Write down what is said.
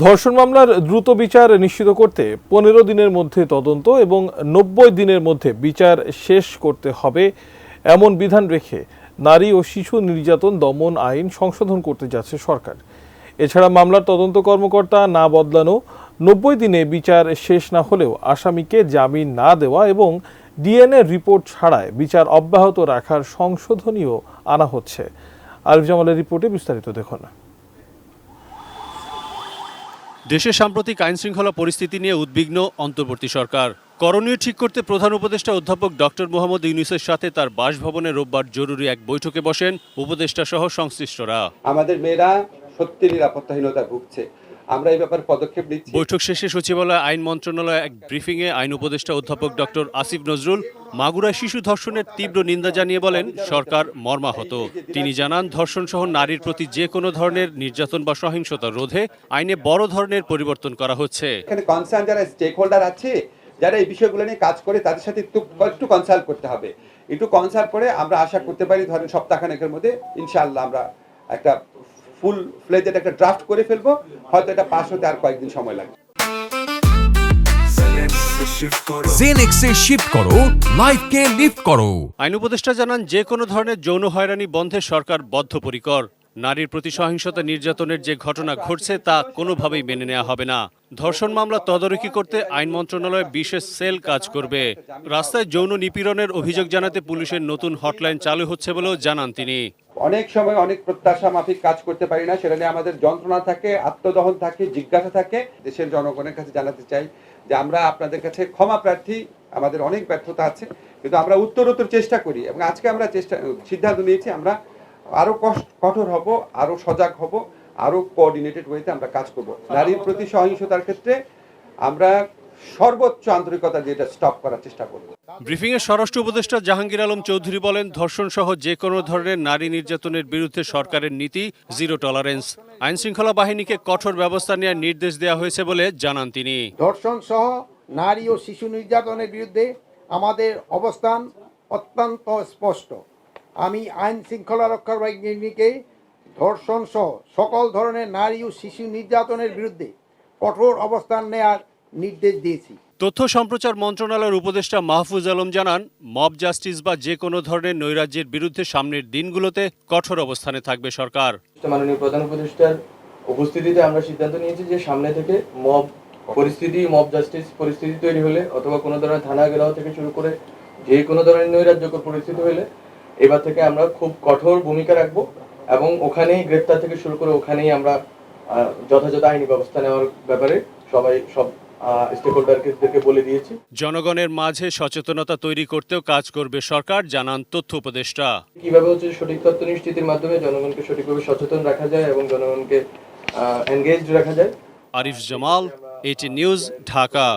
ধর্ষণ মামলার দ্রুত বিচার নিশ্চিত করতে 15 দিনের মধ্যে তদন্ত এবং 90 দিনের মধ্যে বিচার শেষ করতে হবে এমন বিধান রেখে নারী ও শিশু নির্যাতন দমন আইন সংশোধন করতে যাচ্ছে সরকার। এছাড়া মামলার তদন্ত কর্মকর্তা না বদলানো, 90 দিনে বিচার শেষ না হলেও আসামিকে জামিন না দেওয়া এবং ডিএনএ রিপোর্ট ছাড়াই বিচার অব্যাহত রাখার সংশোধনীও আনা হচ্ছে। আরিফ জামালের রিপোর্টে বিস্তারিত দেখুন। দেশে সাম্প্রতিক আইনশৃঙ্খলা পরিস্থিতি নিয়ে উদ্বিগ্ন অন্তর্বর্তী সরকার। করণীয় ঠিক করতে প্রধান উপদেষ্টা অধ্যাপক ডক্টর মোহাম্মদ ইউনূসের সাথে তার বাসভবনে রোববার জরুরি এক বৈঠকে বসেন উপদেষ্টা সহ সংশ্লিষ্টরা। আমাদের মেয়েরা সত্যি নিরাপত্তাহীনতায় ভুগছে, আমরা এই ব্যাপারে পদক্ষেপ নিচ্ছি। বৈঠক শেষে সচিবালয় আইন মন্ত্রণালয়ে এক ব্রিফিংয়ে আইন উপদেষ্টা অধ্যাপক ডক্টর আসিফ নজরুল মাগুরায় শিশু ধর্ষণের তীব্র নিন্দা জানিয়ে বলেন, সরকার মর্মাহত। তিনি জানান, ধর্ষণ সহ নারীর প্রতি যে কোনো ধরনের নির্যাতন বা সহিংসতা রোধে আইনে বড় ধরনের পরিবর্তন করা হচ্ছে। এখানে কনসার্ন যারা স্টেক হোল্ডার আছে, যারা এই বিষয়গুলো নিয়ে কাজ করে, তাদের সাথে একটু কনসাল্ট করতে হবে। একটু কনসাল্ট করে আমরা আশা করতে পারি ধরেন সপ্তাহখানেকের মধ্যে ইনশাআল্লাহ আমরা একটা ফুল ফ্লেজেড একটা ড্রাফট করে ফেলবো। হয়তো এটা পাস হতে আর কয়েকদিন সময় লাগবে। জেনেক্সে শিফট করো, লাইফকে লিফট করো। আইন উপদেষ্টা জানান, যে কোনো ধরনের যৌন হয়রানি বন্ধে সরকার বদ্ধপরিকর। নারীর প্রতি সহিংসতা নির্যাতনের যে ঘটনা ঘটছে তা কোনোভাবেই মেনে নেওয়া হবে না। ধর্ষণ মামলা তদারকি করতে আইন মন্ত্রণালয় বিশেষ সেল কাজ করবে। রাস্তায় যৌন নিপীড়নের অভিযোগ জানাতে পুলিশের নতুন হটলাইন চালু হচ্ছে বলেও জানান তিনি। অনেক সময় অনেক প্রত্যাশা মাফিক কাজ করতে পারি না, সেটা নিয়ে আমাদের যন্ত্রণা থাকে, আত্মদহন থাকে, জিজ্ঞাসা থাকে। দেশের জনগণের কাছে জানাতে চাই যে আমরা আপনাদের কাছে ক্ষমা প্রার্থী। আমাদের অনেক ব্যর্থতা আছে, কিন্তু আমরা উত্তরোত্তর চেষ্টা করি এবং আজকে আমরা সিদ্ধান্ত নিয়েছি আমরা আরো কঠোর হব, আরো সজাগ হব, আরো কোঅর্ডিনেটেড ওয়েতে আমরা কাজ করব। নারীর প্রতি সহিংসতার ক্ষেত্রে আমরা সর্বোচ্চ আন্তরিকতা দিয়ে এটা স্টপ করার চেষ্টা করব। ব্রিফিংয়ে স্বরাষ্ট্র উপদেষ্টা জাহাঙ্গীর আলম চৌধুরী বলেন, ধর্ষণ সহ যে কোনো ধরনের নারী নির্যাতনের বিরুদ্ধে সরকারের নীতি জিরো টলারেন্স। আইনশৃঙ্খলা বাহিনীকে কঠোর ব্যবস্থা নেওয়ার নির্দেশ দেওয়া হয়েছে বলে জানান তিনি। ধর্ষণ সহ নারী ও শিশু নির্যাতনের বিরুদ্ধে আমাদের অবস্থান অত্যন্ত স্পষ্ট। আমি আইন শৃঙ্খলা রক্ষার বাহিনীকে ধর্ষণ সহ সকল ধরনের নারী ও শিশু নির্যাতনের বিরুদ্ধে কঠোর অবস্থান নেয়ার নির্দেশ দিয়েছি। তথ্য সম্প্রচার মন্ত্রণালয়ের উপদেষ্টা মাহফুজ আলম জানান, মব জাস্টিস বা যে কোনো ধরনের নৈরাজ্যের বিরুদ্ধে সামনের দিনগুলোতে কঠোর অবস্থানে থাকবে সরকার। মাননীয় প্রধান উপদেষ্টার উপস্থিতিতে আমরা সিদ্ধান্ত নিয়েছি যে সামনে থেকে মব জাস্টিস পরিস্থিতি তৈরি হলে অথবা কোনো ধরনের থানা ঘেরাও থেকে শুরু করে যে কোনো ধরনের নৈরাজ্যকর পরিস্থিতি হলে এবার থেকে আমরা খুব কঠোর ভূমিকা রাখবো এবং ওখানেই গ্রেপ্তার থেকে শুরু করে ওখানেই আমরা যথাযথ আইনি ব্যবস্থা নেওয়ার ব্যাপারে সব স্টেকহোল্ডারকে বলে দিয়েছি। জনগণের মাঝে সচেতনতা তৈরি করতেও কাজ করবে সরকার, জানান তথ্য উপদেষ্টা। কিভাবে সঠিক তথ্য নিশ্চিতের মাধ্যমে জনগণকে সঠিকভাবে সচেতন রাখা যায় এবং জনগণকে এনগেজড রাখা যায়। আরিফ জামাল, এটি নিউজ, ঢাকা।